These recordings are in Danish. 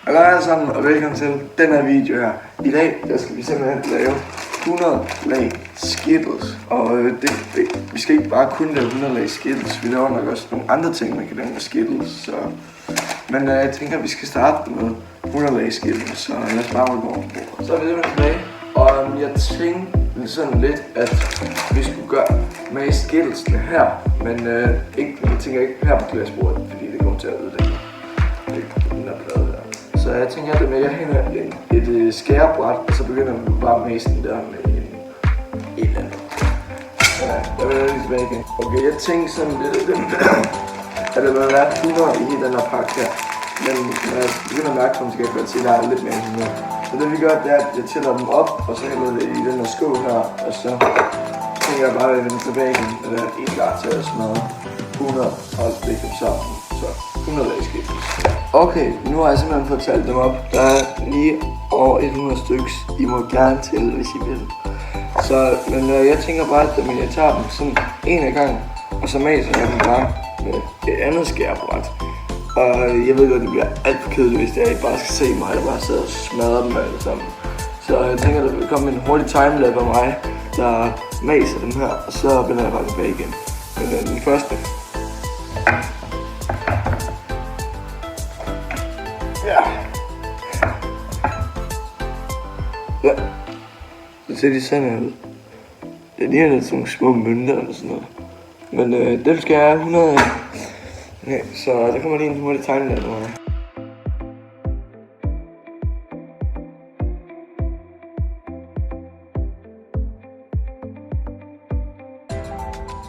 Hallo alle sammen og velkommen til den her video her. I dag der skal vi simpelthen lave 100 lag Skittles. Og vi skal ikke bare kun lave 100 lag Skittles, vi laver nok også nogle andre ting man kan lave med Skittles. Men jeg tænker at vi skal starte med 100 lag Skittles, så lad os bare rykke over. Så er vi simpelthen tilbage, og jeg tænkte sådan lidt at vi skulle gøre med Skittlesene her. Men jeg tænker ikke her på glasbordet, fordi det kommer til at ødelægge den her plade der. Så jeg tænker at jeg hænger et skærebræt, og så begynder vi bare at mase den der med et eller andet. Ja, jeg vil lige tilbage igen. Okay, jeg tænkte sådan lidt at det vil være 100 i hele den her pakke her. Men når jeg begynder at mærke, så skal jeg se, at der er lidt mere end 100. Så det vi gør, det er at jeg tæller dem op, og så hælder det i den her skål her. Og så tænker jeg bare at vende tilbage igen, og det er helt klar til at smadre 100 og lægge dem sammen. Så 100 lag Skittles. Okay, nu har jeg simpelthen fået talt dem op. Der er lige over 100 stykker. I må gerne tælle, hvis I vil. Så, men jeg tænker bare, at jeg tager dem sådan en af gangen, og så maser jeg dem bare med et andet skærebræt. Og jeg ved godt, det bliver alt for kedeligt, hvis jeg ikke bare skal se mig, der bare sidder og smadrer dem alle sammen. Så jeg tænker, at der vil komme en hurtig timelapse af mig, der maser dem her, og så vender jeg bare tilbage igen. Men den første. Ja, så ser de sådan her ud. Det ligner lidt sådan nogle små mønter eller sådan noget. Men dem skal jeg have 100 af. Okay, så der kommer lige en hurtig tegnelab nu her.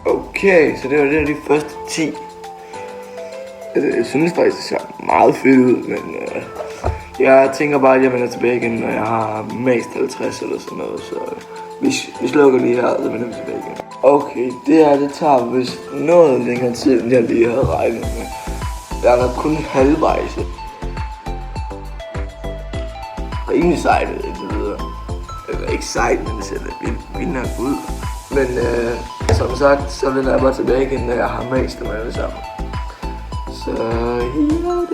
Okay, så det var de første 10. Jeg synes faktisk, det ser meget fedt ud, men jeg tænker bare, at jeg vender tilbage igen, når jeg har mast 50 eller sådan noget, så vi slukker lige her, og så vender vi tilbage igen. Okay, det tager vist noget længere tid, end jeg lige havde regnet med. Jeg er nok kun halvvejs. Rimelig sejt indtil videre. Eller ikke sejt, men det ser lidt vildt ud. Men som sagt, så vender jeg bare tilbage igen, når jeg har mast dem alle sammen. Så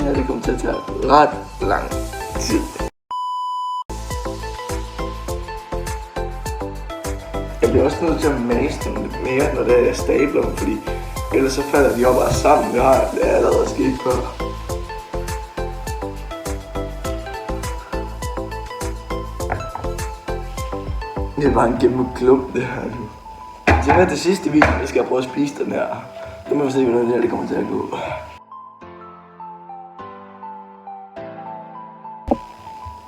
ja, det kommer til at tage ret lang tid. Jeg bliver også nødt til at mase dem lidt mere, når det er stabler, fordi ellers så falder de op bare sammen. Det er allerede sket før. Det er bare en gennem klump det her nu. Så med det sidste video, jeg skal prøve at spise den her. Så må vi se, hvordan det kommer til at gå.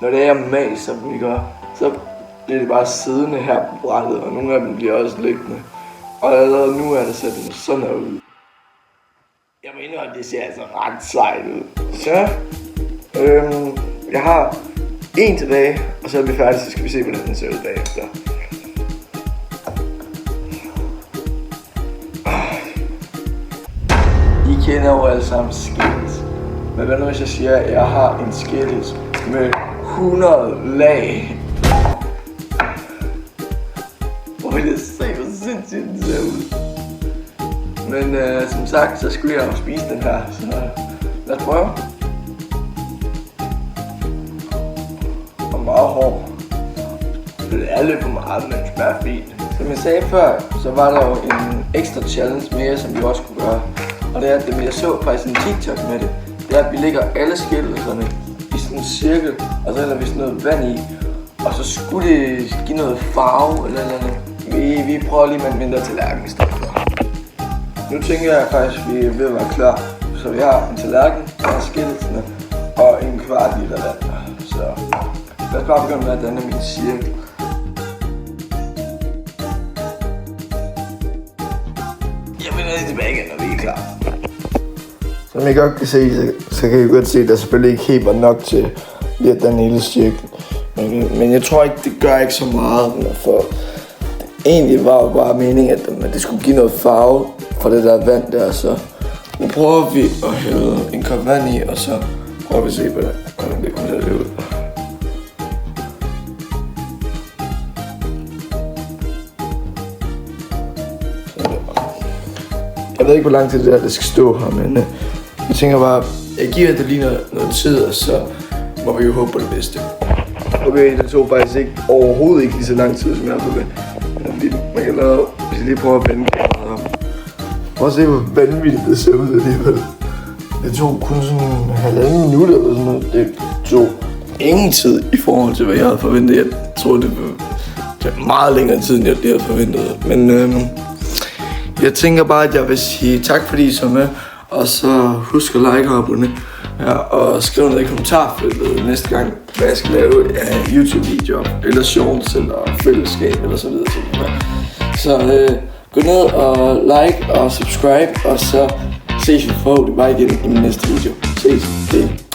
Når det er maser dem, så bliver det bare siddende her på brættet, og nogle af dem bliver også liggende. Og allerede nu er det sådan sådan her ud. Jeg mener, at det ser altså ret sejt ud. Så, jeg har en tilbage, og så er vi færdige, så skal vi se, hvordan den ser ud bagefter. I kender jo alle sammen Skittles. Men hvad nu hvis jeg siger, at jeg har en Skittles med 100 lag? Det ser hvor sindssygt den ser ud. Men som sagt, så skulle jeg jo spise den her, så lad os prøve. Og meget hård. Det er lidt for meget, men det smager fint. Som jeg sagde før, så var der jo en ekstra challenge mere, som vi også kunne gøre. Og det er, at jeg så faktisk en TikTok med det. Det er, at vi lægger alle skittleserne i sådan en cirkel, og så hælder vi sådan noget vand i. Og så skulle det give noget farve eller noget. Vi prøver lige med en mindre tallerken i stedet for. Nu tænker jeg faktisk, at vi er ved at være klar. Så vi har en tallerken, så har skittlesene og en kvart liter vand. Så lad os bare begynde med at danne min cirkel. Jeg vender lige tilbage igen, når vi er klar. Som I godt kan se, så kan I godt se, at der selvfølgelig ikke helt var nok til lige at danne hele cirkel. Men jeg tror ikke, det gør ikke så meget, for egentlig var jo bare meningen, at det skulle give noget farve fra det der vand der, så nu prøver vi at hælde en kop vand i, og så prøver vi at se, hvordan det kommer til at se ud. Jeg ved ikke, hvor lang tid det skal stå her, men jeg tænker bare, jeg giver det lige noget tid, og så må vi jo håbe på det bedste. Okay, det tog faktisk overhovedet ikke lige så lang tid, som jeg har fået med. Man kan lade, hvis jeg lige prøver at vende kameraet op. Prøv at se, hvor vanvittigt det ser ud alligevel. Det tog kun sådan 1,5 minut eller sådan noget. Det tog ingen tid i forhold til, hvad jeg havde forventet. Jeg tror, det var meget længere tid, end jeg havde forventet. Men jeg tænker bare, at jeg vil sige tak, fordi I så med. Og så husk at like og abonnere. Ja, og skriv noget i kommentarfeltet næste gang, hvad jeg skal lave af YouTube-videoer, eller shorts, eller fællesskab, eller så videre. Så gå ned og like og subscribe, og så ses vi forhåbentlig bare igen i min næste video. Ses.